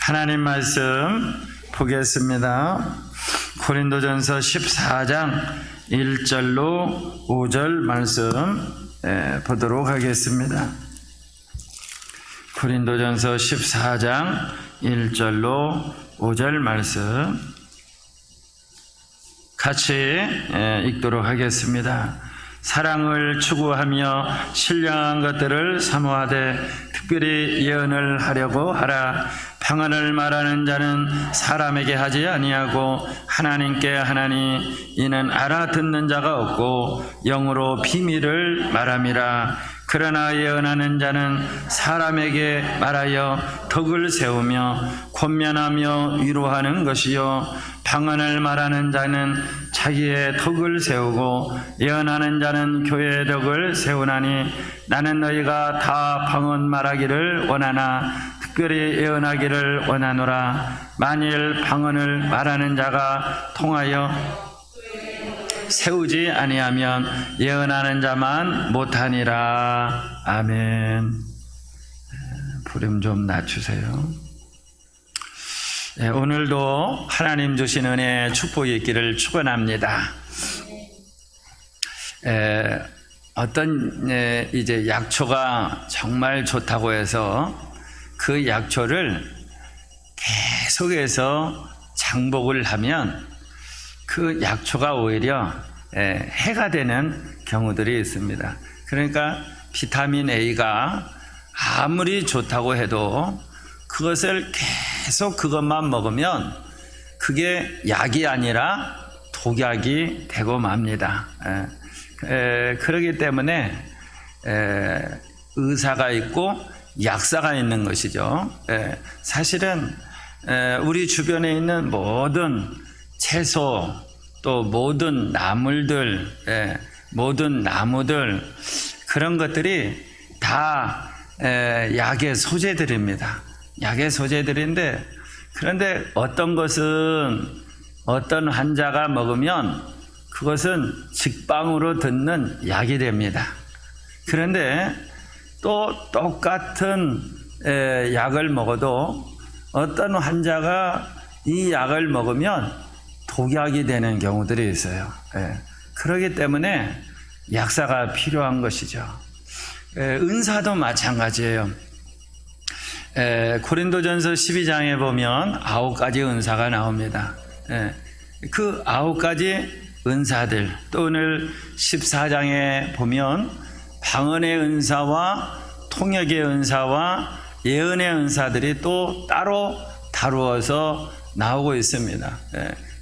하나님 말씀 보겠습니다. 고린도전서 14장 1절로 5절 말씀 보도록 하겠습니다. 고린도전서 14장 1절로 5절 말씀 같이 읽도록 하겠습니다. 사랑을 추구하며 신령한 것들을 사모하되 특별히 예언을 하려고 하라. 평안을 말하는 자는 사람에게 하지 아니하고 하나님께 하나니 이는 알아듣는 자가 없고 영으로 비밀을 말함이라. 그러나 예언하는 자는 사람에게 말하여 덕을 세우며 권면하며 위로하는 것이요 평안을 말하는 자는 자기의 덕을 세우고 예언하는 자는 교회의 덕을 세우나니 나는 너희가 다 방언 말하기를 원하나 특별히 예언하기를 원하노라. 만일 방언을 말하는 자가 통하여 세우지 아니하면 예언하는 자만 못하니라. 아멘. 볼륨 좀 낮추세요. 오늘도 하나님 주신 은혜의 축복이 있기를 축원합니다. 어떤 이제 약초가 정말 좋다고 해서 그 약초를 계속해서 장복을 하면 그 약초가 오히려 해가 되는 경우들이 있습니다. 그러니까 비타민 A가 아무리 좋다고 해도 그것을 계속 그것만 먹으면 그게 약이 아니라 독약이 되고 맙니다. 그렇기 때문에 의사가 있고 약사가 있는 것이죠. 사실은 우리 주변에 있는 모든 채소 또 모든 나물들 모든 나무들 그런 것들이 다 약의 소재들입니다. 약의 소재들인데 그런데 어떤 것은 어떤 환자가 먹으면 그것은 직방으로 듣는 약이 됩니다. 그런데 또 똑같은 약을 먹어도 어떤 환자가 이 약을 먹으면 독약이 되는 경우들이 있어요. 그렇기 때문에 약사가 필요한 것이죠. 은사도 마찬가지예요. 고린도전서 12장에 보면 9가지 은사가 나옵니다. 그 9가지 은사들 또 오늘 14장에 보면 방언의 은사와 통역의 은사와 예언의 은사들이 또 따로 다루어서 나오고 있습니다.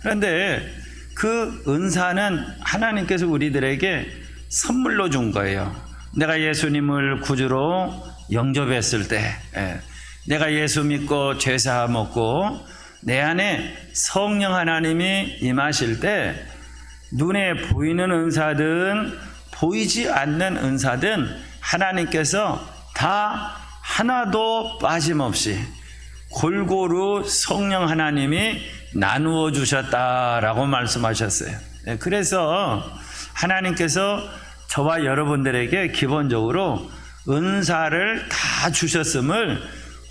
그런데 그 은사는 하나님께서 우리들에게 선물로 준 거예요. 내가 예수님을 구주로 영접했을 때 내가 예수 믿고 죄사함 얻고 내 안에 성령 하나님이 임하실 때 눈에 보이는 은사든 보이지 않는 은사든 하나님께서 다 하나도 빠짐없이 골고루 성령 하나님이 나누어 주셨다라고 말씀하셨어요. 그래서 하나님께서 저와 여러분들에게 기본적으로 은사를 다 주셨음을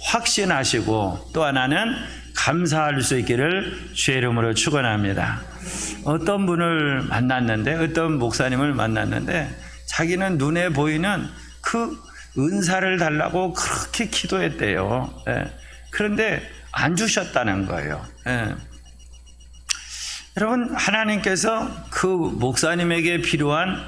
확신하시고 또 하나는 감사할 수 있기를 주의 이름으로 축원합니다. 어떤 분을 만났는데 어떤 목사님을 만났는데 자기는 눈에 보이는 그 은사를 달라고 그렇게 기도했대요. 그런데 안 주셨다는 거예요. 여러분 하나님께서 그 목사님에게 필요한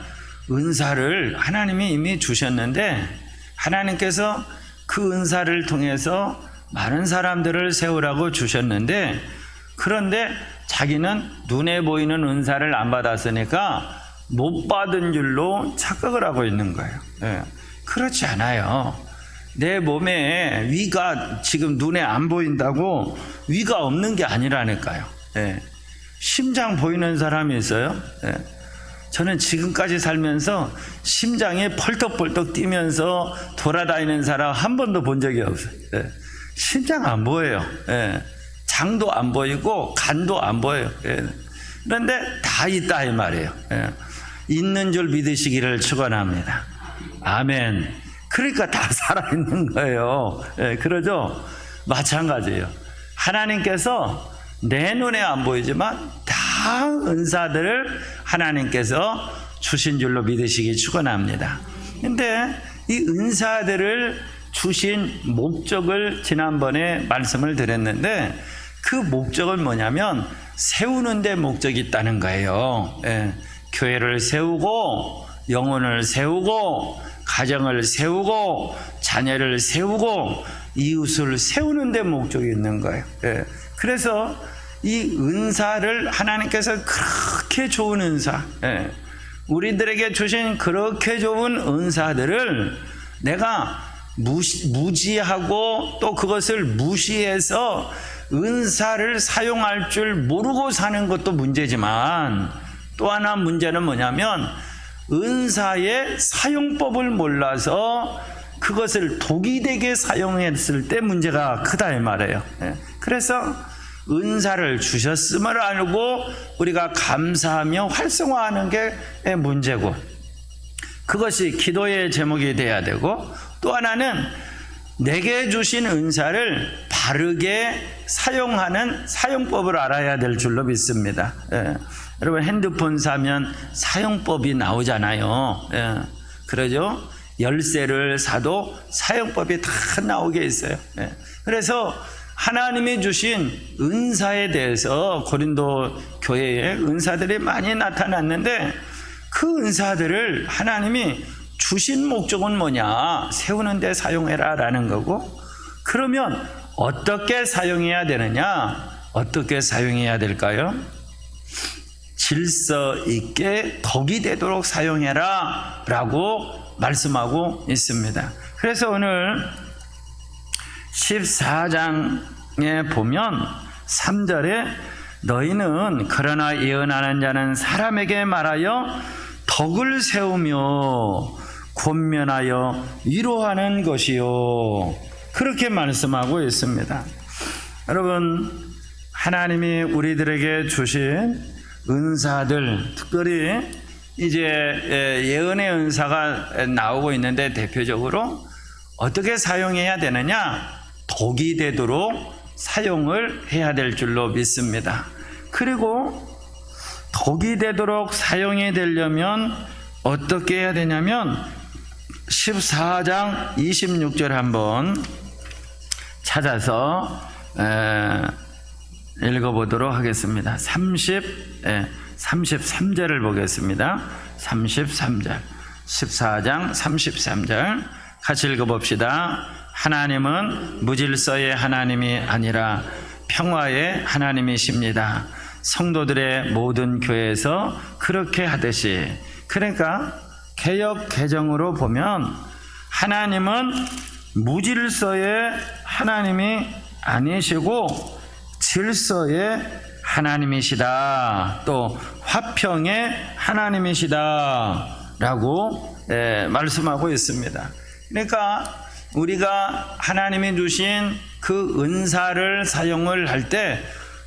은사를 하나님이 이미 주셨는데 하나님께서 그 은사를 통해서 많은 사람들을 세우라고 주셨는데 그런데 자기는 눈에 보이는 은사를 안 받았으니까 못 받은 줄로 착각을 하고 있는 거예요. 그렇지 않아요. 내 몸에 위가 지금 눈에 안 보인다고 위가 없는 게 아니라니까요. 심장 보이는 사람이 있어요. 저는 지금까지 살면서 심장이 펄떡펄떡 뛰면서 돌아다니는 사람 한 번도 본 적이 없어요. 심장 안 보여요. 장도 안 보이고 간도 안 보여요. 그런데 다 있다 이 말이에요. 있는 줄 믿으시기를 축원합니다. 아멘. 그러니까 다 살아있는 거예요. 그러죠? 마찬가지예요. 하나님께서 내 눈에 안 보이지만 다 은사들을 하나님께서 주신 줄로 믿으시기 축원합니다. 근데 이 은사들을 주신 목적을 지난번에 말씀을 드렸는데, 그 목적은 뭐냐면 세우는 데 목적이 있다는 거예요. 예. 교회를 세우고 영혼을 세우고 가정을 세우고 자녀를 세우고 이웃을 세우는 데 목적이 있는 거예요. 예. 그래서 이 은사를 하나님께서 그렇게 좋은 은사, 예. 우리들에게 주신 그렇게 좋은 은사들을 내가 무지하고 또 그것을 무시해서 은사를 사용할 줄 모르고 사는 것도 문제지만, 또 하나 문제는 뭐냐면 은사의 사용법을 몰라서 그것을 독이 되게 사용했을 때 문제가 크다 이 말이에요. 그래서 은사를 주셨음을 알고 우리가 감사하며 활성화하는 게 문제고, 그것이 기도의 제목이 돼야 되고, 또 하나는 내게 주신 은사를 바르게 사용하는 사용법을 알아야 될 줄로 믿습니다. 여러분 핸드폰 사면 사용법이 나오잖아요. 그러죠? 열쇠를 사도 사용법이 다 나오게 있어요. 그래서 하나님이 주신 은사에 대해서 고린도 교회에 은사들이 많이 나타났는데, 그 은사들을 하나님이 주신 목적은 뭐냐? 세우는 데 사용해라 라는 거고, 그러면 어떻게 사용해야 되느냐? 어떻게 사용해야 될까요? 질서 있게 덕이 되도록 사용해라 라고 말씀하고 있습니다. 그래서 오늘 14장에 보면 3절에 너희는 그러나 예언하는 자는 사람에게 말하여 덕을 세우며 권면하여 위로하는 것이요, 그렇게 말씀하고 있습니다. 여러분, 하나님이 우리들에게 주신 은사들, 특별히 이제 예언의 은사가 나오고 있는데, 대표적으로 어떻게 사용해야 되느냐? 덕이 되도록 사용을 해야 될 줄로 믿습니다. 그리고 덕이 되도록 사용이 되려면 어떻게 해야 되냐면 14장 26절 한번 찾아서 읽어보도록 하겠습니다. 33절을 보겠습니다. 33절, 14장 33절 같이 읽어봅시다. 하나님은 무질서의 하나님이 아니라 평화의 하나님이십니다. 성도들의 모든 교회에서 그렇게 하듯이. 그러니까 개역 개정으로 보면 하나님은 무질서의 하나님이 아니시고 질서의 하나님이시다, 또 화평의 하나님이시다 라고 말씀하고 있습니다. 그러니까 우리가 하나님이 주신 그 은사를 사용을 할 때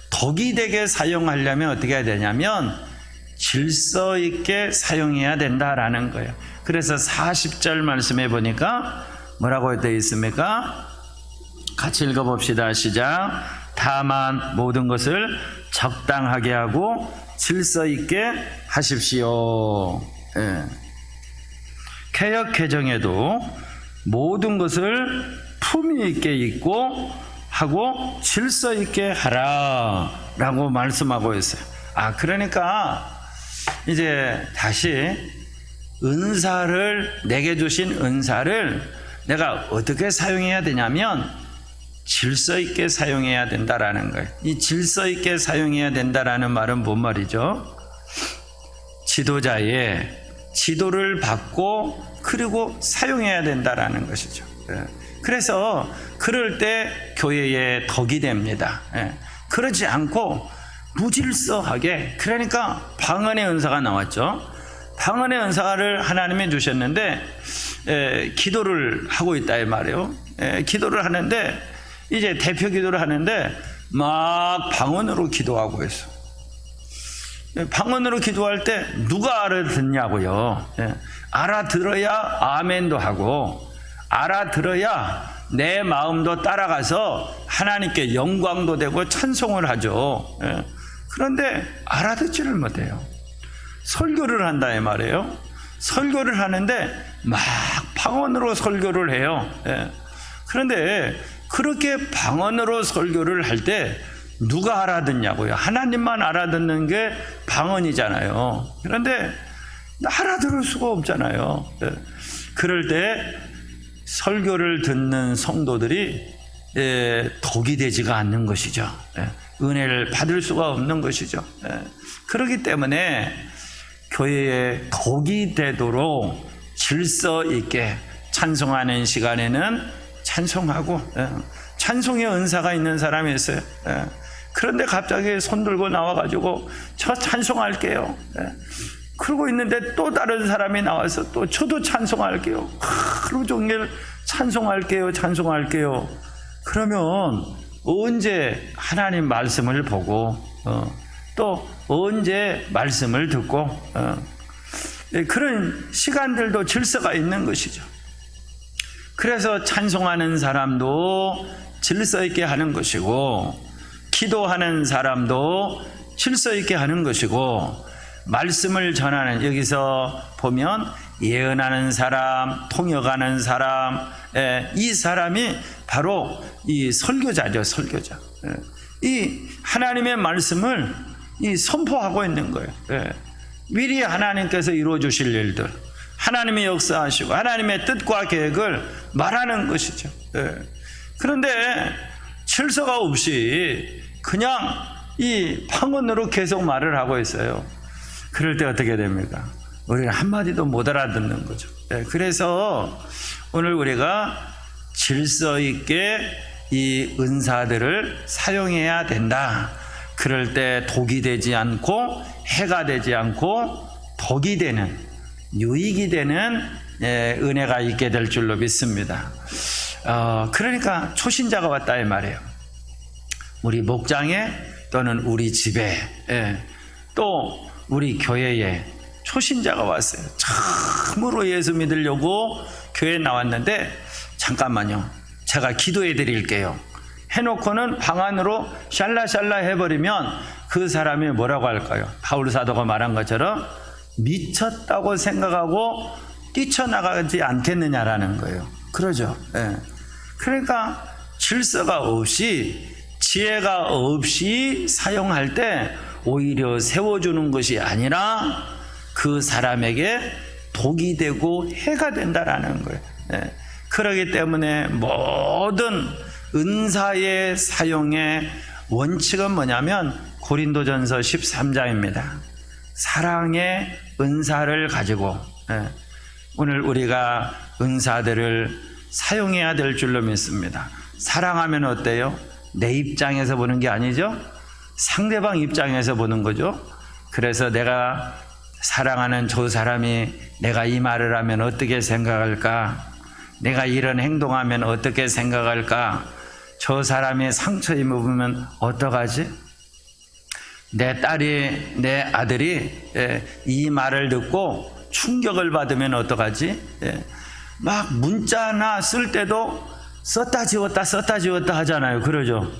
덕이 되게 사용하려면 어떻게 해야 되냐면 질서 있게 사용해야 된다라는 거예요. 그래서 40절 말씀해 보니까 뭐라고 되어 있습니까? 같이 읽어봅시다. 시작. 다만 모든 것을 적당하게 하고 질서 있게 하십시오. 개역 개정에도 모든 것을 품위 있게 입고 하고 질서 있게 하라 라고 말씀하고 있어요. 그러니까 이제 다시 은사를, 내게 주신 은사를 내가 어떻게 사용해야 되냐면 질서 있게 사용해야 된다라는 거예요. 이 질서 있게 사용해야 된다라는 말은 뭔 말이죠? 지도자의 지도를 받고 그리고 사용해야 된다라는 것이죠. 그래서 그럴 때 교회의 덕이 됩니다. 그렇지 않고 무질서하게, 그러니까 방언의 은사가 나왔죠. 방언의 은사를 하나님이 주셨는데 기도를 하고 있다 이 말이에요. 기도를 하는데 이제 대표 기도를 하는데 막 방언으로 기도하고 있어. 방언으로 기도할 때 누가 알아듣냐고요. 알아들어야 아멘도 하고 알아들어야 내 마음도 따라가서 하나님께 영광도 되고 찬송을 하죠. 예. 그런데 알아듣지를 못해요. 설교를 한다 이 말이에요. 설교를 하는데 막 방언으로 설교를 해요. 예. 그런데 그렇게 방언으로 설교를 할 때 누가 알아듣냐고요. 하나님만 알아듣는 게 방언이잖아요. 그런데 알아들을 수가 없잖아요. 예. 그럴 때 설교를 듣는 성도들이 덕이 되지가 않는 것이죠. 예. 은혜를 받을 수가 없는 것이죠. 예. 그렇기 때문에 교회에 덕이 되도록 질서 있게 찬송하는 시간에는 찬송하고, 찬송의 은사가 있는 사람이 있어요. 그런데 갑자기 손 들고 나와가지고 저 찬송할게요. 그러고 있는데 또 다른 사람이 나와서 또 저도 찬송할게요. 하루 종일 찬송할게요. 그러면 언제 하나님 말씀을 보고 또 언제 말씀을 듣고 그런 시간들도 질서가 있는 것이죠. 그래서 찬송하는 사람도 질서 있게 하는 것이고, 기도하는 사람도 질서 있게 하는 것이고, 말씀을 전하는, 여기서 보면 예언하는 사람, 통역하는 사람, 이 사람이 바로 이 설교자죠. 설교자. 이 하나님의 말씀을 선포하고 있는 거예요. 미리 하나님께서 이루어 주실 일들, 하나님의 역사하시고 하나님의 뜻과 계획을 말하는 것이죠. 그런데 질서가 없이 그냥 이 방언으로 계속 말을 하고 있어요. 그럴 때 어떻게 됩니까? 우리는 한마디도 못 알아듣는 거죠. 그래서 오늘 우리가 질서 있게 이 은사들을 사용해야 된다. 그럴 때 독이 되지 않고 해가 되지 않고 덕이 되는, 유익이 되는 은혜가 있게 될 줄로 믿습니다. 그러니까 초신자가 왔다 이 말이에요. 우리 목장에 또는 우리 집에 또 우리 교회에 초신자가 왔어요. 참으로 예수 믿으려고 교회에 나왔는데 잠깐만요, 제가 기도해 드릴게요 해놓고는 방 안으로 샬라샬라 해버리면 그 사람이 뭐라고 할까요? 바울 사도가 말한 것처럼 미쳤다고 생각하고 뛰쳐나가지 않겠느냐라는 거예요. 그러죠. 그러니까 질서가 없이, 지혜가 없이 사용할 때 오히려 세워주는 것이 아니라 그 사람에게 독이 되고 해가 된다라는 거예요. 그렇기 때문에 모든 은사의 사용의 원칙은 뭐냐면 고린도전서 13장입니다. 사랑의 은사를 가지고 오늘 우리가 은사들을 사용해야 될 줄로 믿습니다. 사랑하면 어때요? 내 입장에서 보는 게 아니죠? 상대방 입장에서 보는 거죠. 그래서 내가 사랑하는 저 사람이 내가 이 말을 하면 어떻게 생각할까? 내가 이런 행동하면 어떻게 생각할까? 저 사람이 상처 입으면 어떡하지? 내 딸이, 내 아들이 이 말을 듣고 충격을 받으면 어떡하지? 막 문자나 쓸 때도 썼다 지웠다 하잖아요. 그러죠.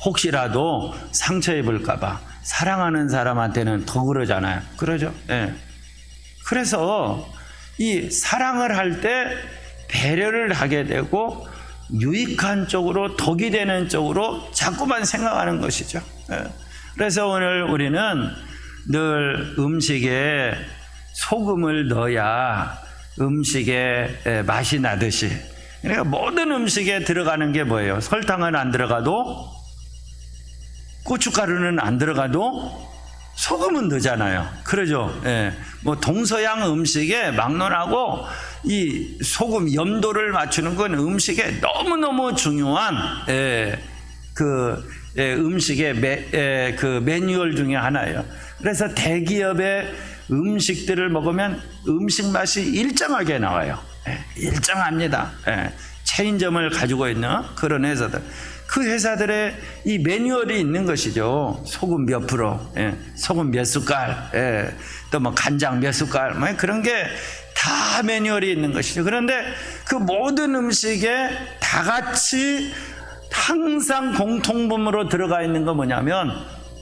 혹시라도 상처 입을까봐. 사랑하는 사람한테는 더 그러잖아요. 그러죠. 그래서 이 사랑을 할 때 배려를 하게 되고 유익한 쪽으로, 덕이 되는 쪽으로 자꾸만 생각하는 것이죠. 그래서 오늘 우리는 늘 음식에 소금을 넣어야 음식에 맛이 나듯이, 그러니까 모든 음식에 들어가는 게 뭐예요? 설탕은 안 들어가도, 고춧가루는 안 들어가도 소금은 넣잖아요. 그러죠. 뭐 동서양 음식에 막론하고 이 소금 염도를 맞추는 건 음식에 너무너무 중요한 음식의 그 매뉴얼 중에 하나예요. 그래서 대기업의 음식들을 먹으면 음식 맛이 일정하게 나와요. 일정합니다. 체인점을 가지고 있는 그런 회사들, 그 회사들의 이 매뉴얼이 있는 것이죠. 소금 몇 프로, 소금 몇 숟갈, 또 뭐 간장 몇 숟갈, 뭐 그런 게 다 매뉴얼이 있는 것이죠. 그런데 그 모든 음식에 다 같이 항상 공통분모로 들어가 있는 건 뭐냐면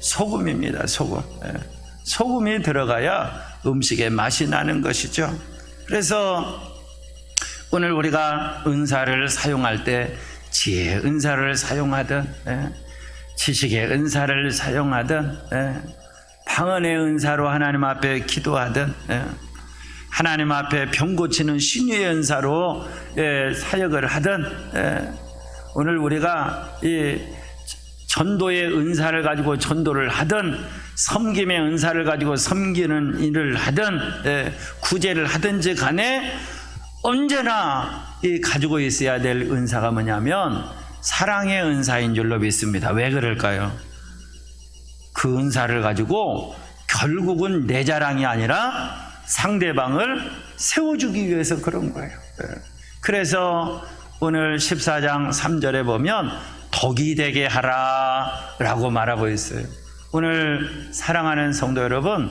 소금입니다. 소금. 소금이 들어가야 음식의 맛이 나는 것이죠. 그래서 오늘 우리가 은사를 사용할 때 지혜의 은사를 사용하든 지식의 은사를 사용하든 방언의 은사로 하나님 앞에 기도하든 하나님 앞에 병 고치는 신유의 은사로 사역을 하든 오늘 우리가 이 전도의 은사를 가지고 전도를 하든 섬김의 은사를 가지고 섬기는 일을 하든 구제를 하든지 간에 언제나 가지고 있어야 될 은사가 뭐냐면 사랑의 은사인 줄로 믿습니다. 왜 그럴까요? 그 은사를 가지고 결국은 내 자랑이 아니라 상대방을 세워주기 위해서 그런 거예요. 그래서 오늘 14장 3절에 보면 덕이 되게 하라 라고 말하고 있어요. 오늘 사랑하는 성도 여러분,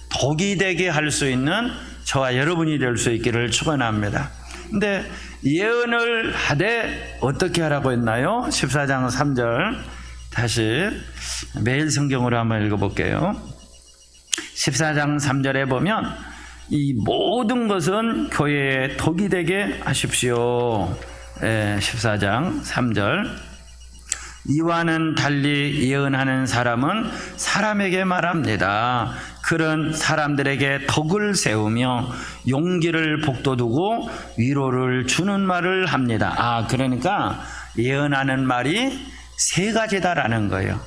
덕이 되게 할 수 있는 저와 여러분이 될 수 있기를 축원합니다. 근데 예언을 하되 어떻게 하라고 했나요? 14장 3절 다시 매일 성경으로 한번 읽어볼게요. 14장 3절에 보면 이 모든 것은 교회에 덕이 되게 하십시오. 14장 3절 이와는 달리 예언하는 사람은 사람에게 말합니다. 그런 사람들에게 덕을 세우며 용기를 복돋우고 위로를 주는 말을 합니다. 그러니까 예언하는 말이 세 가지다라는 거예요.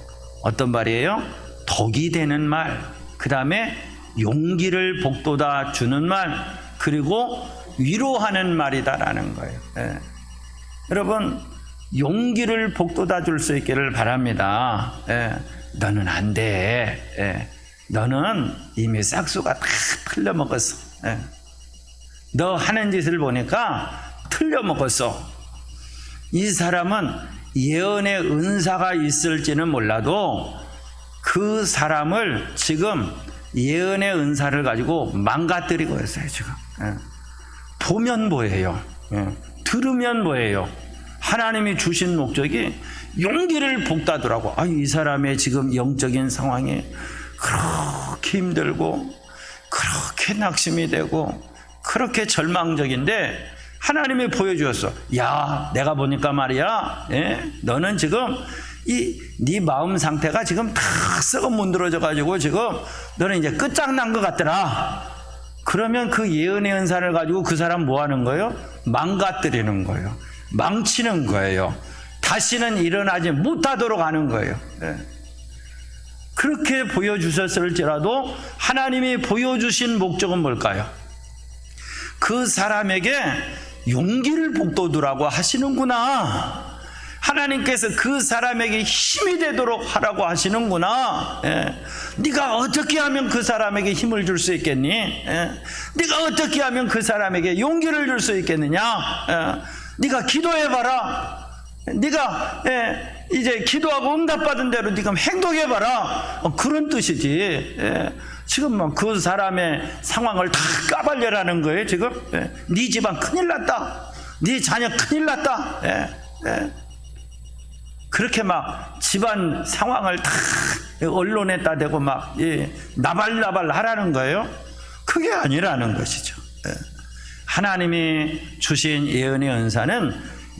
어떤 말이에요? 덕이 되는 말, 그 다음에 용기를 복돋아 주는 말, 그리고 위로하는 말이다라는 거예요. 여러분, 용기를 복돋아 줄 수 있기를 바랍니다. 너는 안 돼. 너는 이미 싹수가 다 틀려먹었어. 너 하는 짓을 보니까 틀려먹었어. 이 사람은 예언의 은사가 있을지는 몰라도 그 사람을 지금 예언의 은사를 가지고 망가뜨리고 있어요. 지금 보면 뭐예요? 들으면 뭐예요? 하나님이 주신 목적이 용기를 복돋으라고. 이 사람의 지금 영적인 상황이 그렇게 힘들고 그렇게 낙심이 되고 그렇게 절망적인데 하나님이 보여주었어. 야, 내가 보니까 말이야, 너는 지금 네 마음 상태가 지금 다 썩어 문드러져 가지고 지금 너는 이제 끝장난 것 같더라. 그러면 그 예언의 은사를 가지고 그 사람 뭐 하는 거예요? 망가뜨리는 거예요. 망치는 거예요. 다시는 일어나지 못하도록 하는 거예요. 그렇게 보여주셨을지라도 하나님이 보여주신 목적은 뭘까요? 그 사람에게 용기를 복돋으라고 하시는구나. 하나님께서 그 사람에게 힘이 되도록 하라고 하시는구나. 네가 어떻게 하면 그 사람에게 힘을 줄 수 있겠니? 네가 어떻게 하면 그 사람에게 용기를 줄 수 있겠느냐? 네가 기도해봐라. 네가 이제 기도하고 응답받은 대로 네가 행동해봐라. 그런 뜻이지. 지금 뭐 그 사람의 상황을 다 까발려라는 거예요. 지금 네 집안 큰일 났다. 네 자녀 큰일 났다. 그렇게 막 집안 상황을 다 언론에다 대고 막 나발나발 하라는 거예요. 그게 아니라는 것이죠. 하나님이 주신 예언의 은사는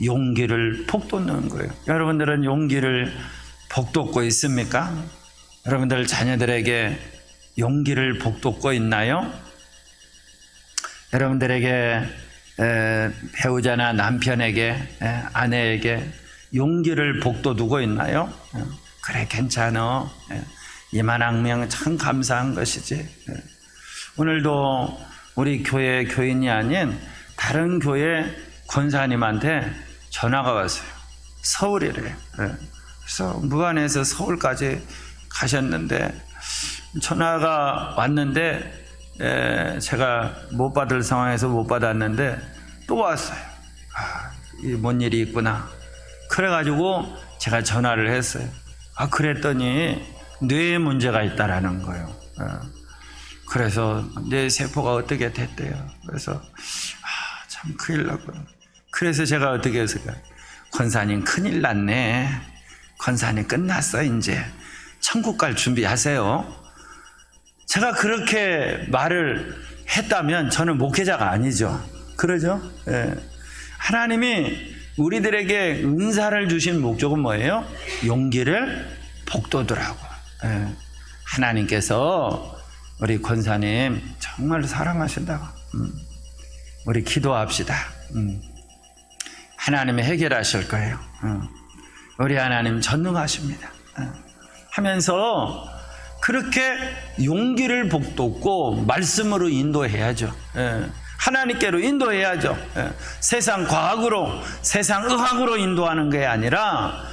용기를 복돋는 거예요. 여러분들은 용기를 복돋고 있습니까? 여러분들 자녀들에게 용기를 복돋고 있나요? 여러분들에게 배우자나 남편에게 아내에게 용기를 복돋우고 있나요? 그래, 괜찮아. 이만하면 참 감사한 것이지. 오늘도 우리 교회 교인이 아닌 다른 교회 권사님한테 전화가 왔어요. 서울이래요. 그래서 무안에서 서울까지 가셨는데 전화가 왔는데 제가 못 받을 상황에서 못 받았는데 또 왔어요. 뭔 일이 있구나. 그래가지고 제가 전화를 했어요. 그랬더니 뇌에 문제가 있다라는 거예요. 그래서 내 세포가 어떻게 됐대요. 그래서 참 큰일 났구나. 그래서 제가 어떻게 했을까요? 권사님 큰일 났네. 권사님 끝났어. 이제 천국 갈 준비하세요. 제가 그렇게 말을 했다면 저는 목회자가 아니죠. 그러죠? 예. 하나님이 우리들에게 은사를 주신 목적은 뭐예요? 용기를 북돋으라고. 예. 하나님께서 우리 권사님 정말 사랑하신다고. 우리 기도합시다. 하나님이 해결하실 거예요. 우리 하나님 전능하십니다. 하면서 그렇게 용기를 북돋고 말씀으로 인도해야죠. 하나님께로 인도해야죠. 세상 과학으로, 세상 의학으로 인도하는 게 아니라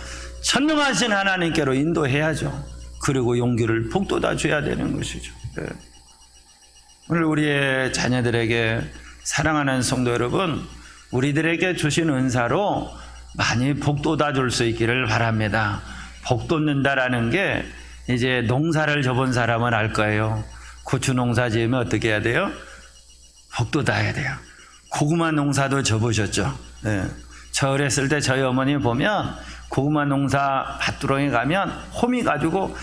전능하신 하나님께로 인도해야죠. 그리고 용기를 북돋아 줘야 되는 것이죠. 오늘 우리의 자녀들에게, 사랑하는 성도 여러분, 우리들에게 주신 은사로 많이 북돋아 줄 수 있기를 바랍니다. 북돋는다라는 게 이제 농사를 접은 사람은 알 거예요. 고추 농사 지으면 어떻게 해야 돼요? 북돋아야 돼요. 고구마 농사도 접으셨죠? 네. 저 어렸을 때 저희 어머니 보면 고구마 농사 밭두렁에 가면 호미 가지고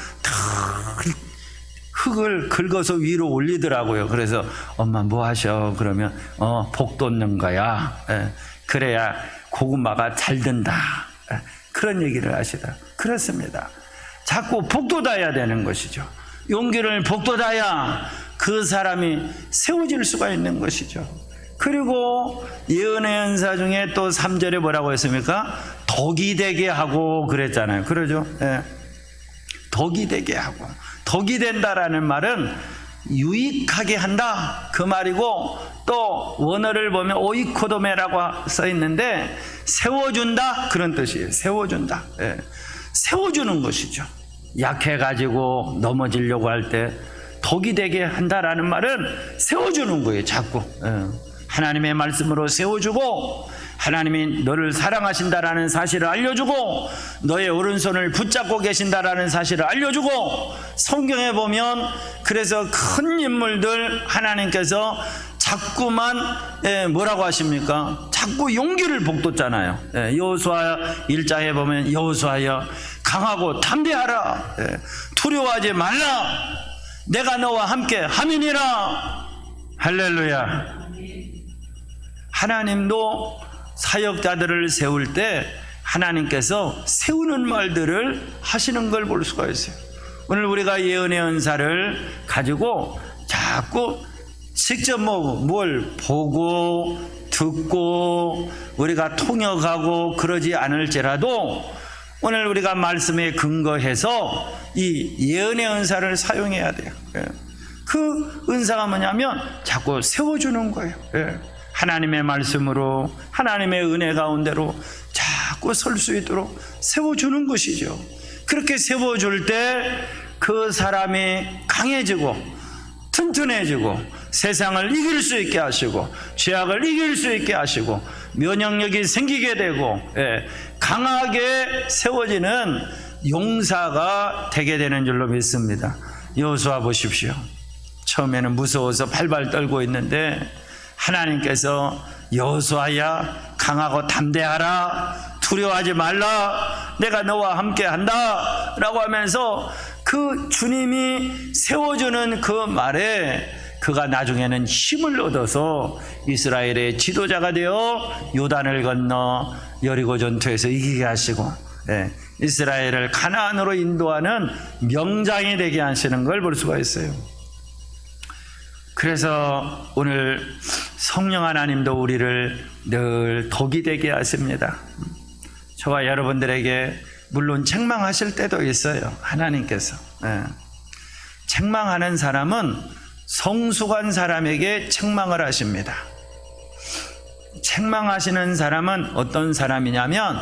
흙을 긁어서 위로 올리더라고요. 그래서 엄마 뭐 하셔? 그러면 북돋는 거야. 예. 그래야 고구마가 잘 된다. 예. 그런 얘기를 하시다. 그렇습니다. 자꾸 북돋아야 되는 것이죠. 용기를 북돋아야 그 사람이 세워질 수가 있는 것이죠. 그리고 예언의 은사 중에 또 3절에 뭐라고 했습니까? 덕이 되게 하고 그랬잖아요. 그러죠? 예. 덕이 되게 하고. 덕이 된다라는 말은 유익하게 한다 그 말이고, 또 원어를 보면 오이코도메라고 써 있는데 세워준다 그런 뜻이에요. 세워준다. 예. 세워주는 것이죠. 약해가지고 넘어지려고 할 때 덕이 되게 한다라는 말은 세워주는 거예요. 자꾸 하나님의 말씀으로 세워주고, 하나님이 너를 사랑하신다라는 사실을 알려주고, 너의 오른손을 붙잡고 계신다라는 사실을 알려주고, 성경에 보면 그래서 큰 인물들 하나님께서 자꾸만 뭐라고 하십니까? 자꾸 용기를 북돋잖아요. 여호수아 1장에 보면 여호수아여 강하고 담대하라. 두려워하지 말라. 내가 너와 함께 함이니라. 할렐루야. 하나님도 사역자들을 세울 때 하나님께서 세우는 말들을 하시는 걸 볼 수가 있어요. 오늘 우리가 예언의 은사를 가지고 자꾸 직접 뭘 보고 듣고 우리가 통역하고 그러지 않을지라도 오늘 우리가 말씀에 근거해서 이 예언의 은사를 사용해야 돼요. 그 은사가 뭐냐면 자꾸 세워주는 거예요. 하나님의 말씀으로, 하나님의 은혜 가운데로 자꾸 설 수 있도록 세워주는 것이죠. 그렇게 세워줄 때 그 사람이 강해지고 튼튼해지고 세상을 이길 수 있게 하시고 죄악을 이길 수 있게 하시고 면역력이 생기게 되고 강하게 세워지는 용사가 되게 되는 줄로 믿습니다. 여호수아 보십시오. 처음에는 무서워서 발발 떨고 있는데 하나님께서 여호수아야 강하고 담대하라. 두려워하지 말라. 내가 너와 함께 한다 라고 하면서 그 주님이 세워주는 그 말에 그가 나중에는 힘을 얻어서 이스라엘의 지도자가 되어 요단을 건너 여리고 전투에서 이기게 하시고 이스라엘을 가나안으로 인도하는 명장이 되게 하시는 걸 볼 수가 있어요. 그래서 오늘 성령 하나님도 우리를 늘 덕이 되게 하십니다. 저와 여러분들에게 물론 책망하실 때도 있어요. 하나님께서 책망하는 사람은 성숙한 사람에게 책망을 하십니다. 책망하시는 사람은 어떤 사람이냐면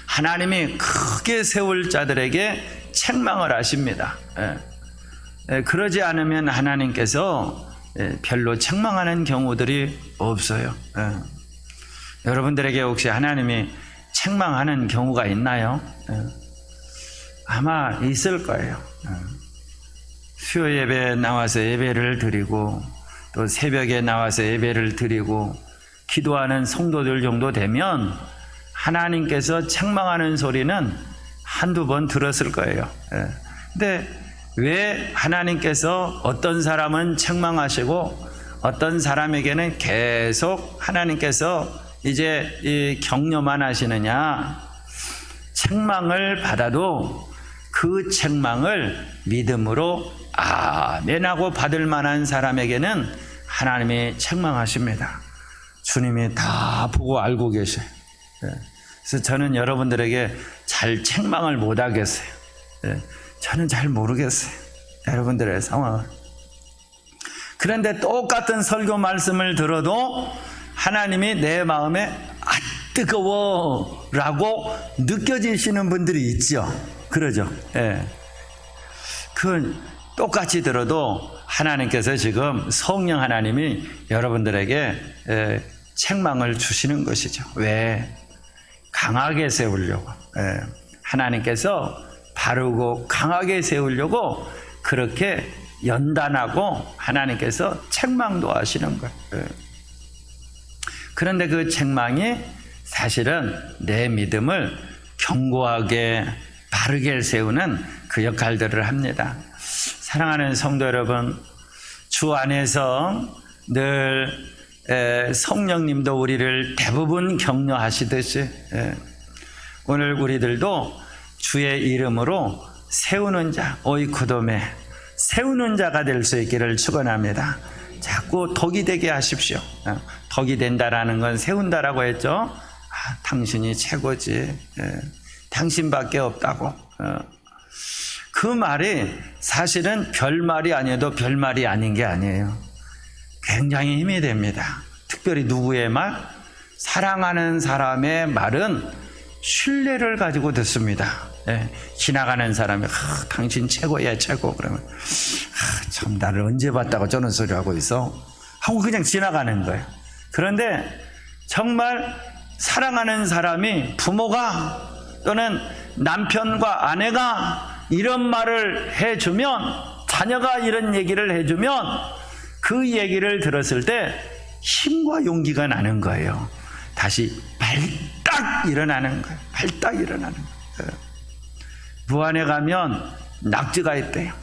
하나님이 크게 세울 자들에게 책망을 하십니다. 그러지 않으면 하나님께서 별로 책망하는 경우들이 없어요. 여러분들에게 혹시 하나님이 책망하는 경우가 있나요? 아마 있을 거예요. 수요 예배에 나와서 예배를 드리고 또 새벽에 나와서 예배를 드리고 기도하는 성도들 정도 되면 하나님께서 책망하는 소리는 한두 번 들었을 거예요. 근데 왜 하나님께서 어떤 사람은 책망하시고 어떤 사람에게는 계속 하나님께서 이제 이 격려만 하시느냐? 책망을 받아도 그 책망을 믿음으로 아멘하고 받을 만한 사람에게는 하나님이 책망하십니다. 주님이 다 보고 알고 계셔요. 그래서 저는 여러분들에게 잘 책망을 못 하겠어요. 저는 잘 모르겠어요. 여러분들의 상황을. 그런데 똑같은 설교 말씀을 들어도 하나님이 내 마음에 뜨거워 라고 느껴지시는 분들이 있죠. 그러죠. 그건 똑같이 들어도 하나님께서 지금 성령 하나님이 여러분들에게 책망을 주시는 것이죠. 왜? 강하게 세우려고. 하나님께서 바르고 강하게 세우려고 그렇게 연단하고 하나님께서 책망도 하시는 거예요. 그런데 그 책망이 사실은 내 믿음을 견고하게 바르게 세우는 그 역할들을 합니다. 사랑하는 성도 여러분, 주 안에서 늘 성령님도 우리를 대부분 격려하시듯이 오늘 우리들도 주의 이름으로 세우는 자, 오이쿠도메, 세우는 자가 될 수 있기를 축원합니다. 자꾸 덕이 되게 하십시오. 덕이 된다라는 건 세운다라고 했죠. 당신이 최고지. 당신밖에 없다고. 그 말이 사실은 별말이 아니어도 별말이 아닌 게 아니에요. 굉장히 힘이 됩니다. 특별히 누구의 말? 사랑하는 사람의 말은 신뢰를 가지고 듣습니다. 지나가는 사람이 당신 최고야 최고 그러면 참 나를 언제 봤다고 저런 소리 하고 있어 하고 그냥 지나가는 거예요. 그런데 정말 사랑하는 사람이 부모가 또는 남편과 아내가 이런 말을 해주면, 자녀가 이런 얘기를 해주면 그 얘기를 들었을 때 힘과 용기가 나는 거예요. 다시 발딱 일어나는 거예요. 발딱 일어나는 거예요. 부안에 가면 낙지가 있대요.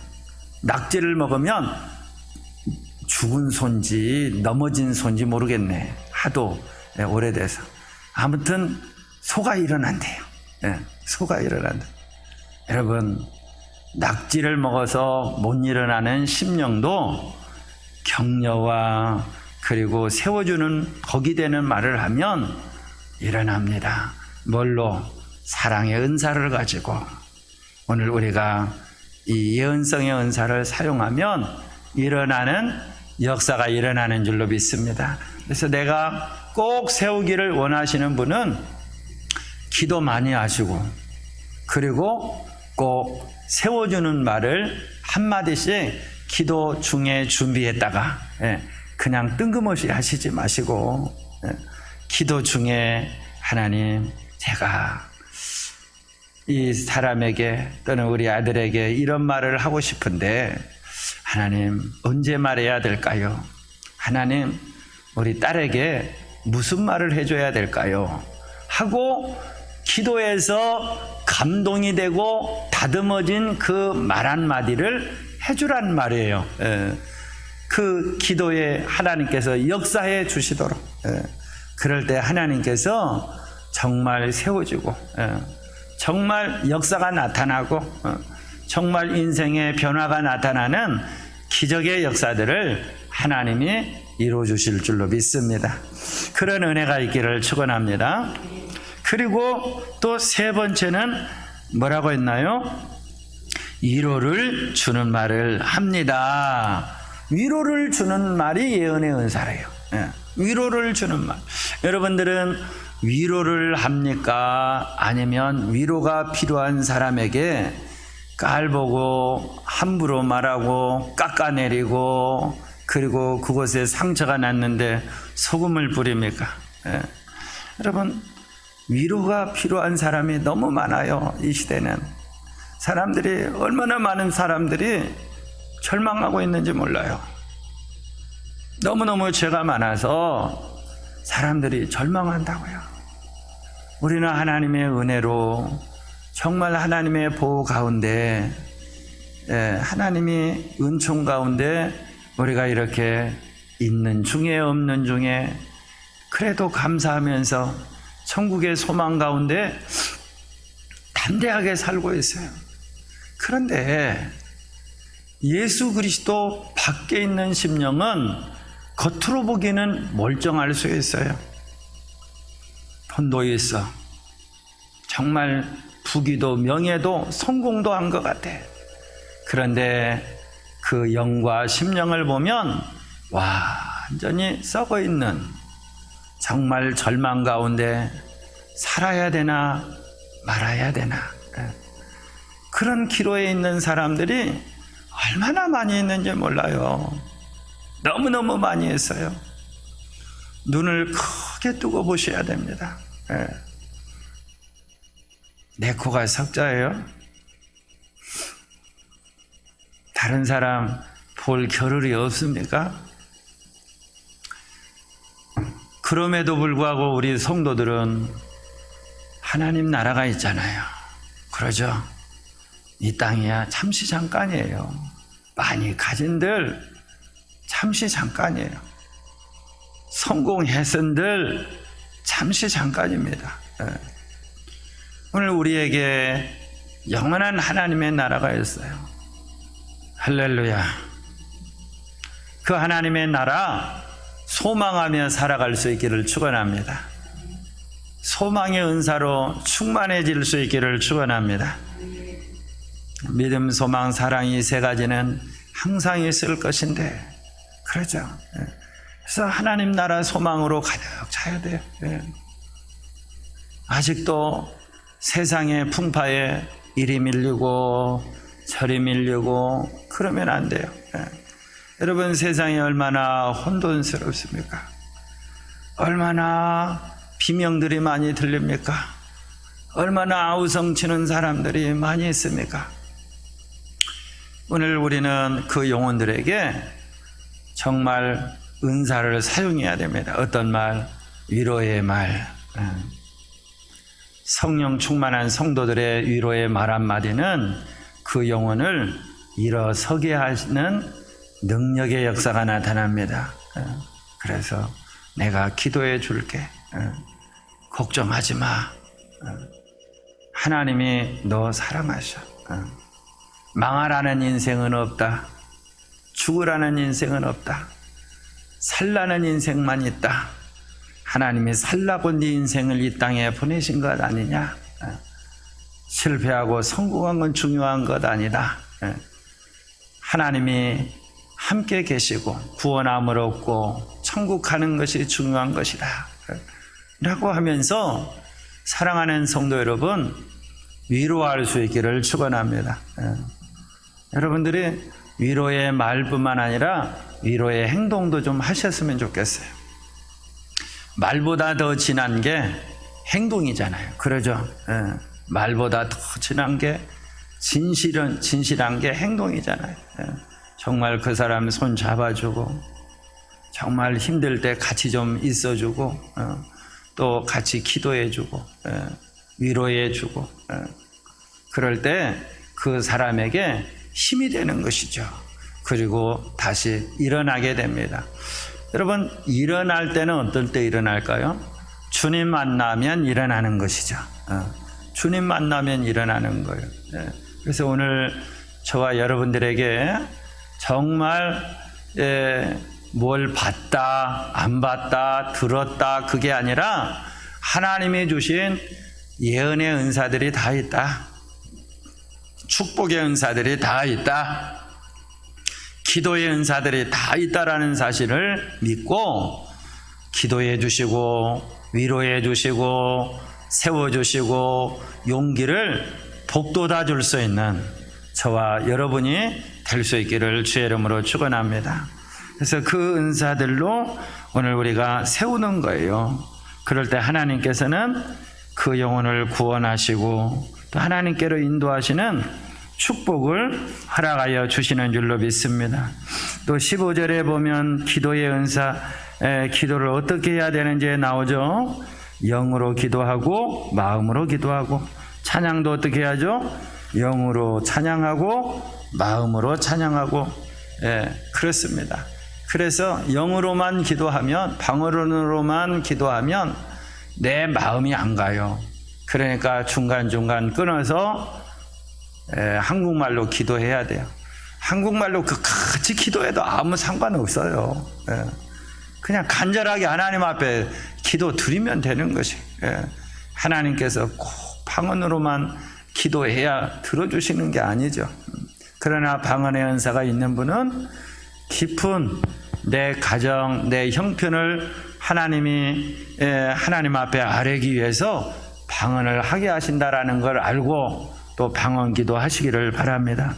낙지를 먹으면 죽은 손지 넘어진 손지 모르겠네. 하도 오래돼서. 아무튼 소가 일어난대요. 소가 일어난다. 여러분, 낙지를 먹어서 못 일어나는 심령도 격려와 그리고 세워주는 덕이 되는 말을 하면 일어납니다. 뭘로? 사랑의 은사를 가지고. 오늘 우리가 이 예언성의 은사를 사용하면 일어나는 역사가 일어나는 줄로 믿습니다. 그래서 내가 꼭 세우기를 원하시는 분은 기도 많이 하시고 그리고 꼭 세워주는 말을 한마디씩 기도 중에 준비했다가 그냥 뜬금없이 하시지 마시고 기도 중에 하나님, 제가 이 사람에게 또는 우리 아들에게 이런 말을 하고 싶은데 하나님 언제 말해야 될까요? 하나님 우리 딸에게 무슨 말을 해줘야 될까요? 하고 기도해서 감동이 되고 다듬어진 그 말 한마디를 해주란 말이에요. 그 기도에 하나님께서 역사해 주시도록. 그럴 때 하나님께서 정말 세워주고 정말 역사가 나타나고 정말 인생의 변화가 나타나는 기적의 역사들을 하나님이 이루어 주실 줄로 믿습니다. 그런 은혜가 있기를 축원합니다. 그리고 또 세 번째는 뭐라고 했나요? 위로를 주는 말을 합니다. 위로를 주는 말이 예언의 은사래요. 위로를 주는 말. 여러분들은 위로를 합니까? 아니면 위로가 필요한 사람에게 깔보고 함부로 말하고 깎아내리고 그리고 그곳에 상처가 났는데 소금을 뿌립니까? 여러분, 위로가 필요한 사람이 너무 많아요. 이 시대는 사람들이, 얼마나 많은 사람들이 절망하고 있는지 몰라요. 너무너무 죄가 많아서 사람들이 절망한다고요. 우리는 하나님의 은혜로 정말 하나님의 보호 가운데, 하나님이 은총 가운데 우리가 이렇게 있는 중에 없는 중에 그래도 감사하면서 천국의 소망 가운데 담대하게 살고 있어요. 그런데 예수 그리스도 밖에 있는 심령은 겉으로 보기에는 멀쩡할 수 있어요. 돈도 있어. 정말 부귀도 명예도 성공도 한 것 같아. 그런데 그 영과 심령을 보면 완전히 썩어 있는, 정말 절망 가운데 살아야 되나 말아야 되나, 그런 기로에 있는 사람들이 얼마나 많이 있는지 몰라요. 너무너무 많이 있어요. 눈을 크게 뜨고 보셔야 됩니다. 내 코가 석자예요? 다른 사람 볼 겨를이 없습니까? 그럼에도 불구하고 우리 성도들은 하나님 나라가 있잖아요. 그러죠? 이 땅이야 잠시 잠깐이에요. 많이 가진들 잠시 잠깐이에요. 성공했은들 잠시 잠깐입니다. 오늘 우리에게 영원한 하나님의 나라가 있어요. 할렐루야. 그 하나님의 나라 소망하며 살아갈 수 있기를 축원합니다. 소망의 은사로 충만해질 수 있기를 축원합니다. 믿음, 소망, 사랑 이 세 가지는 항상 있을 것인데, 그러죠. 그래서 하나님 나라 소망으로 가득 차야 돼요. 아직도 세상의 풍파에 이리 밀리고 저리 밀리고 그러면 안 돼요. 여러분, 세상이 얼마나 혼돈스럽습니까? 얼마나 비명들이 많이 들립니까? 얼마나 아우성치는 사람들이 많이 있습니까? 오늘 우리는 그 영혼들에게 정말 은사를 사용해야 됩니다. 어떤 말? 위로의 말. 성령 충만한 성도들의 위로의 말 한마디는 그 영혼을 일어서게 하시는 능력의 역사가 나타납니다. 그래서 내가 기도해 줄게. 걱정하지 마. 하나님이 너 사랑하셔. 망하라는 인생은 없다. 죽으라는 인생은 없다. 살라는 인생만 있다. 하나님이 살라고 네 인생을 이 땅에 보내신 것 아니냐? 실패하고 성공한 건 중요한 것 아니다. 하나님이 함께 계시고 구원함을 얻고 천국 가는 것이 중요한 것이다 라고 하면서 사랑하는 성도 여러분, 위로할 수 있기를 축원합니다. 여러분들이 위로의 말뿐만 아니라 위로의 행동도 좀 하셨으면 좋겠어요. 말보다 더 진한 게 행동이잖아요. 그러죠? 말보다 더 진한 게 진실한 게 행동이잖아요. 정말 그 사람 손 잡아주고, 정말 힘들 때 같이 좀 있어주고, 또 같이 기도해주고, 위로해주고, 그럴 때 그 사람에게 힘이 되는 것이죠. 그리고 다시 일어나게 됩니다. 여러분, 일어날 때는 어떨 때 일어날까요? 주님 만나면 일어나는 것이죠. 주님 만나면 일어나는 거예요. 그래서 오늘 저와 여러분들에게 정말 뭘 봤다, 안 봤다, 들었다, 그게 아니라 하나님이 주신 예언의 은사들이 다 있다. 축복의 은사들이 다 있다. 기도의 은사들이 다 있다라는 사실을 믿고 기도해 주시고 위로해 주시고 세워주시고 용기를 북돋아 줄 수 있는 저와 여러분이 될 수 있기를 주의 이름으로 축원합니다. 그래서 그 은사들로 오늘 우리가 세우는 거예요. 그럴 때 하나님께서는 그 영혼을 구원하시고 또 하나님께로 인도하시는 축복을 허락하여 주시는 줄로 믿습니다. 또 15절에 보면 기도의 은사, 기도를 어떻게 해야 되는지 나오죠. 영으로 기도하고 마음으로 기도하고, 찬양도 어떻게 해야죠? 영으로 찬양하고 마음으로 찬양하고, 그렇습니다. 그래서 영으로만 기도하면, 방언으로만 기도하면 내 마음이 안 가요. 그러니까 중간중간 끊어서 한국말로 기도해야 돼요. 한국말로 같이 기도해도 아무 상관없어요. 그냥 간절하게 하나님 앞에 기도 드리면 되는 것이, 하나님께서 꼭 방언으로만 기도해야 들어주시는 게 아니죠. 그러나 방언의 은사가 있는 분은 깊은 내 가정, 내 형편을 하나님 앞에 아뢰기 위해서 방언을 하게 하신다라는 걸 알고 또 방언 기도하시기를 바랍니다.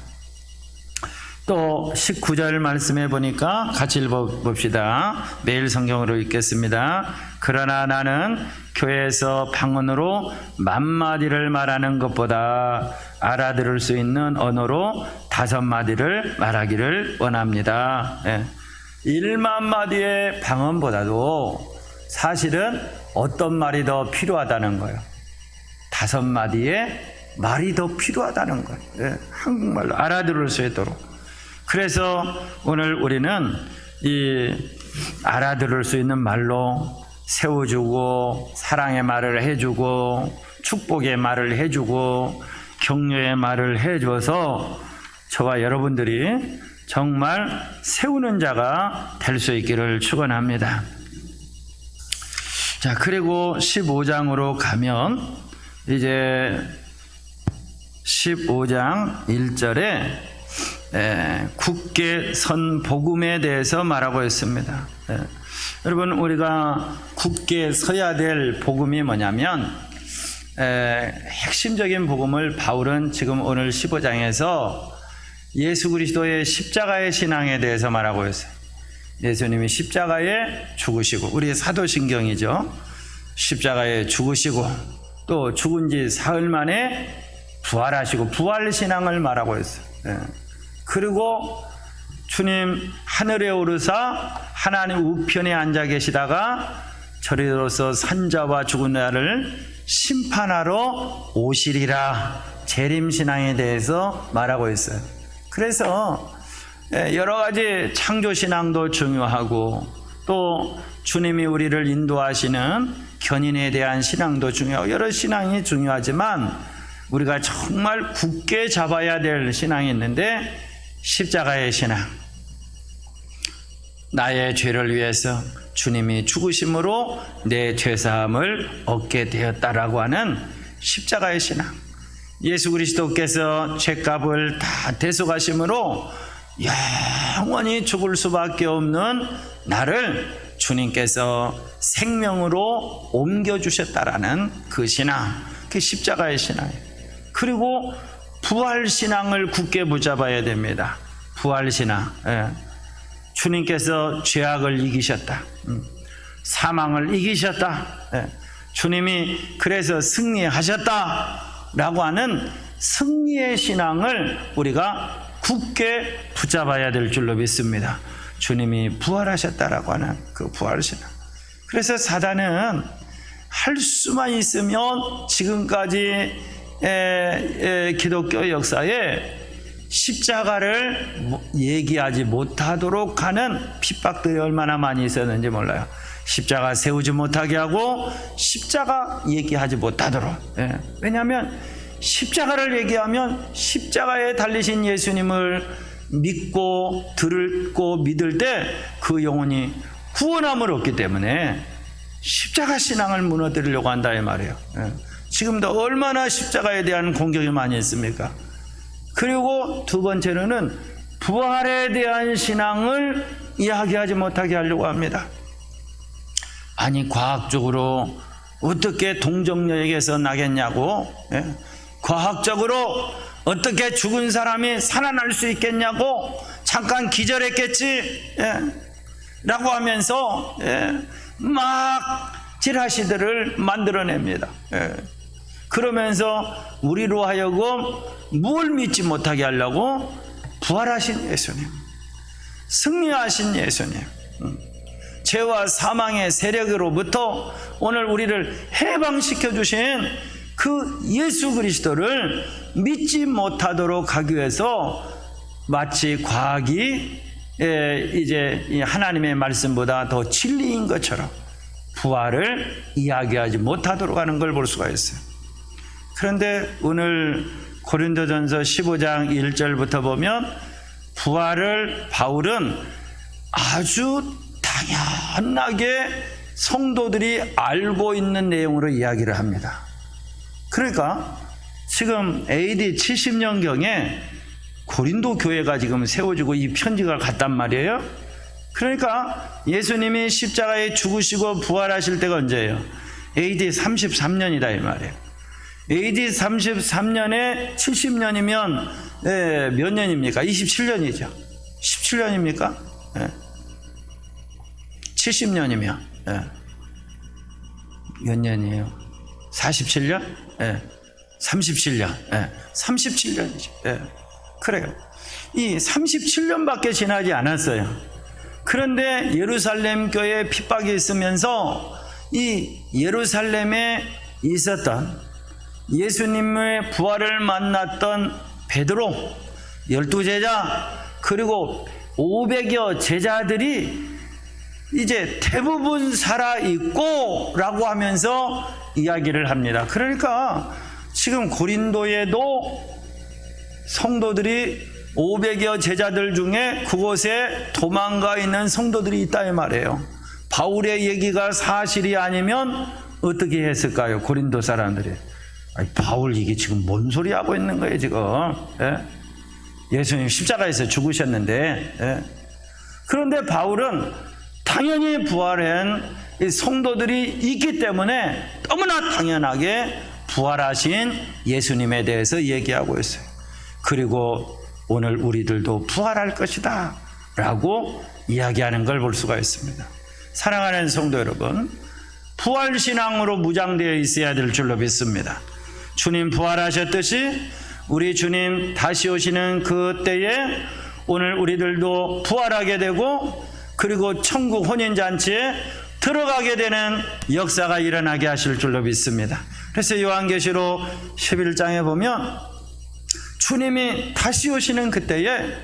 또 19절 말씀해 보니까 같이 읽어봅시다. 매일 성경으로 읽겠습니다. 그러나 나는 교회에서 방언으로 만마디를 말하는 것보다 알아들을 수 있는 언어로 5마디를 말하기를 원합니다. 1만 마디의 방언보다도 사실은 어떤 말이 더 필요하다는 거예요. 5마디의 말이 더 필요하다는 거예요. 한국말로 알아들을 수 있도록. 그래서 오늘 우리는 이 알아들을 수 있는 말로 세워주고, 사랑의 말을 해주고, 축복의 말을 해주고, 격려의 말을 해줘서 저와 여러분들이 정말 세우는 자가 될 수 있기를 축원합니다. 자, 그리고 15장으로 가면 이제 15장 1절에 굳게 선 복음에 대해서 말하고 있습니다. 여러분, 우리가 굳게 서야 될 복음이 뭐냐면, 핵심적인 복음을 바울은 지금 오늘 15장에서 예수 그리스도의 십자가의 신앙에 대해서 말하고 있어요. 예수님이 십자가에 죽으시고, 우리 사도신경이죠. 십자가에 죽으시고 또 죽은 지 사흘 만에 부활하시고, 부활신앙을 말하고 있어요. 그리고 주님 하늘에 오르사 하나님 우편에 앉아 계시다가 저리로서 산자와 죽은 자를 심판하러 오시리라, 재림신앙에 대해서 말하고 있어요. 그래서 여러 가지 창조신앙도 중요하고, 또 주님이 우리를 인도하시는 견인에 대한 신앙도 중요하고, 여러 신앙이 중요하지만 우리가 정말 굳게 잡아야 될 신앙이 있는데, 십자가의 신앙, 나의 죄를 위해서 주님이 죽으심으로 내 죄사함을 얻게 되었다라고 하는 십자가의 신앙. 예수 그리스도께서 죄값을 다 대속하심으로 영원히 죽을 수밖에 없는 나를 주님께서 생명으로 옮겨주셨다라는 그 신앙, 그 십자가의 신앙이에요. 그리고 부활신앙을 굳게 붙잡아야 됩니다. 부활신앙. 주님께서 죄악을 이기셨다, 사망을 이기셨다, 주님이 그래서 승리하셨다라고 하는 승리의 신앙을 우리가 굳게 붙잡아야 될 줄로 믿습니다. 주님이 부활하셨다라고 하는 그 부활신앙. 그래서 사단은 할 수만 있으면 지금까지 기독교 역사에 십자가를 얘기하지 못하도록 하는 핍박들이 얼마나 많이 있었는지 몰라요. 십자가 세우지 못하게 하고 십자가 얘기하지 못하도록. 왜냐하면 십자가를 얘기하면 십자가에 달리신 예수님을 믿고 듣고 믿을 때 그 영혼이 구원함을 얻기 때문에 십자가 신앙을 무너뜨리려고 한다 이 말이에요. 지금도 얼마나 십자가에 대한 공격이 많이 있습니까? 그리고 두 번째로는 부활에 대한 신앙을 이야기하지 못하게 하려고 합니다. 아니, 과학적으로 어떻게 동정녀에게서 나겠냐고, 과학적으로 어떻게 죽은 사람이 살아날 수 있겠냐고, 잠깐 기절했겠지, 라고 하면서 막 지라시들을 만들어냅니다. 그러면서 우리로 하여금 뭘 믿지 못하게 하려고? 부활하신 예수님, 승리하신 예수님, 죄와 사망의 세력으로부터 오늘 우리를 해방시켜 주신 그 예수 그리스도를 믿지 못하도록 하기 위해서 마치 과학이 이제 하나님의 말씀보다 더 진리인 것처럼 부활을 이야기하지 못하도록 하는 걸 볼 수가 있어요. 그런데 오늘 고린도전서 15장 1절부터 보면 부활을 바울은 아주 당연하게 성도들이 알고 있는 내용으로 이야기를 합니다. 그러니까 지금 AD 70년경에 고린도 교회가 지금 세워지고 이 편지가 갔단 말이에요. 그러니까 예수님이 십자가에 죽으시고 부활하실 때가 언제예요? AD 33년이다 이 말이에요. AD 33년에 70년이면 몇 년입니까? 27년이죠. 17년입니까? 70년이면 몇 년이에요? 47년? 37년. 37년이죠. 그래요. 이 37년밖에 지나지 않았어요. 그런데 예루살렘 교회에 핍박이 있으면서 이 예루살렘에 있었던 예수님의 부활을 만났던 베드로, 12제자, 그리고 500여 제자들이 이제 대부분 살아있고 라고 하면서 이야기를 합니다. 그러니까 지금 고린도에도 성도들이 500여 제자들 중에 그곳에 도망가 있는 성도들이 있다 이 말이에요. 바울의 얘기가 사실이 아니면 어떻게 했을까요? 고린도 사람들이. 아니, 바울 이게 지금 뭔 소리 하고 있는 거예요 지금. 예수님 십자가에서 죽으셨는데. 그런데 바울은 당연히 부활한 성도들이 있기 때문에 너무나 당연하게 부활하신 예수님에 대해서 얘기하고 있어요. 그리고 오늘 우리들도 부활할 것이다 라고 이야기하는 걸 볼 수가 있습니다. 사랑하는 성도 여러분, 부활신앙으로 무장되어 있어야 될 줄로 믿습니다. 주님 부활하셨듯이 우리 주님 다시 오시는 그 때에 오늘 우리들도 부활하게 되고 그리고 천국 혼인잔치에 들어가게 되는 역사가 일어나게 하실 줄로 믿습니다. 그래서 요한계시록 11장에 보면 주님이 다시 오시는 그때에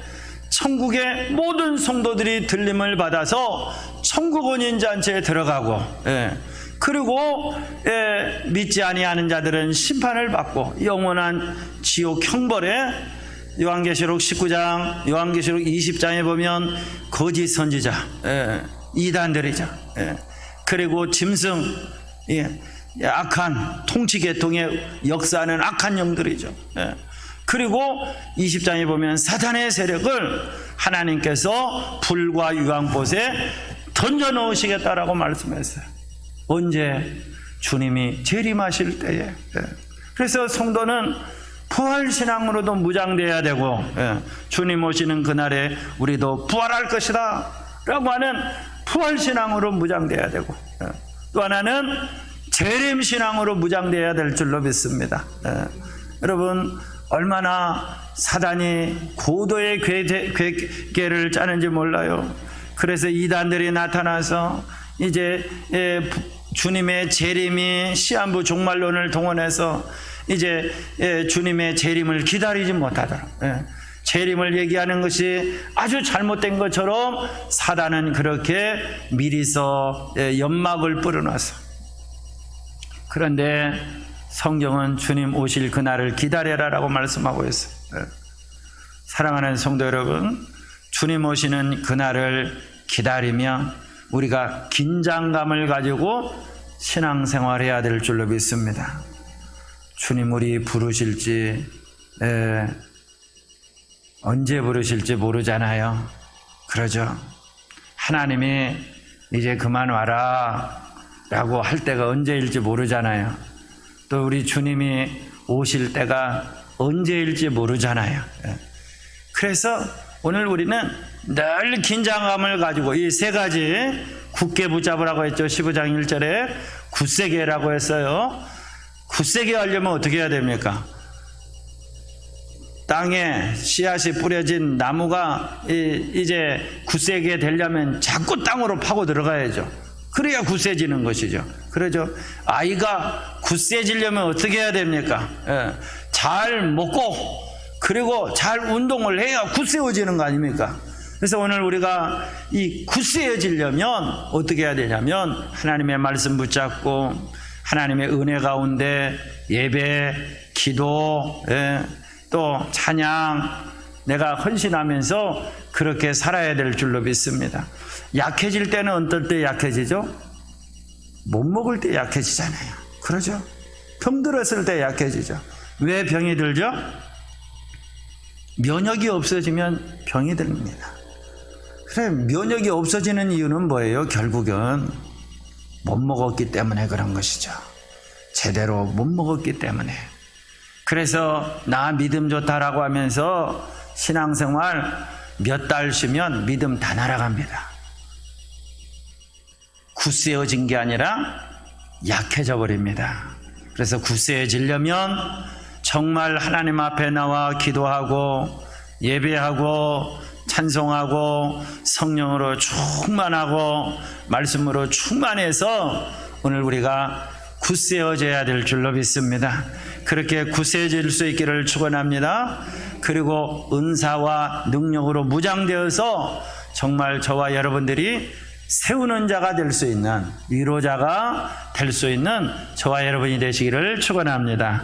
천국의 모든 성도들이 들림을 받아서 천국 혼인잔치에 들어가고 그리고 믿지 아니하는 자들은 심판을 받고 영원한 지옥 형벌에 요한계시록 19장, 요한계시록 20장에 보면 거짓 선지자, 이단들이죠. 그리고 짐승, 악한 통치계통에 역사하는 악한 영들이죠. 그리고 20장에 보면 사탄의 세력을 하나님께서 불과 유황꽃에 던져놓으시겠다라고 말씀했어요. 언제? 주님이 재림하실 때에. 그래서 성도는 부활신앙으로도 무장되어야 되고 주님 오시는 그날에 우리도 부활할 것이다 라고 하는 부활신앙으로 무장되어야 되고 또 하나는 재림신앙으로 무장되어야 될 줄로 믿습니다. 여러분 얼마나 사단이 고도의 괴계를 짜는지 몰라요. 그래서 이단들이 나타나서 이제 주님의 재림이 시한부 종말론을 동원해서 이제 주님의 재림을 기다리지 못하도록 재림을 얘기하는 것이 아주 잘못된 것처럼 사단은 그렇게 미리서 연막을 뿌려놔서. 그런데 성경은 주님 오실 그날을 기다려라라고 말씀하고 있어요. 사랑하는 성도 여러분, 주님 오시는 그날을 기다리며 우리가 긴장감을 가지고 신앙생활해야 될 줄로 믿습니다. 주님 우리 부르실지 언제 부르실지 모르잖아요. 그러죠. 하나님이 이제 그만 와라 라고 할 때가 언제일지 모르잖아요. 또 우리 주님이 오실 때가 언제일지 모르잖아요. 그래서 오늘 우리는 늘 긴장감을 가지고 이 세 가지 굳게 붙잡으라고 했죠. 15장 1절에 굳세게라고 했어요. 굳세게 하려면 어떻게 해야 됩니까? 땅에 씨앗이 뿌려진 나무가 이제 굳세게 되려면 자꾸 땅으로 파고 들어가야죠. 그래야 굳세지는 것이죠. 그러죠. 아이가 굳세지려면 어떻게 해야 됩니까? 잘 먹고 그리고 잘 운동을 해야 굳세워지는 거 아닙니까? 그래서 오늘 우리가 이 굳세워지려면 어떻게 해야 되냐면 하나님의 말씀 붙잡고 하나님의 은혜 가운데 예배, 기도, 또 찬양 내가 헌신하면서 그렇게 살아야 될 줄로 믿습니다. 약해질 때는 어떨 때 약해지죠? 못 먹을 때 약해지잖아요. 그러죠? 병들었을 때 약해지죠. 왜 병이 들죠? 면역이 없어지면 병이 듭니다. 그래, 면역이 없어지는 이유는 뭐예요? 결국은 못 먹었기 때문에 그런 것이죠. 제대로 못 먹었기 때문에. 그래서 나 믿음 좋다라고 하면서 신앙생활 몇 달 쉬면 믿음 다 날아갑니다. 굳세어진 게 아니라 약해져 버립니다. 그래서 굳세어지려면 정말 하나님 앞에 나와 기도하고 예배하고 찬송하고 성령으로 충만하고 말씀으로 충만해서 오늘 우리가 굳세어져야 될 줄로 믿습니다. 그렇게 굳세어질 수 있기를 축원합니다. 그리고 은사와 능력으로 무장되어서 정말 저와 여러분들이 세우는 자가 될 수 있는 위로자가 될 수 있는 저와 여러분이 되시기를 축원합니다.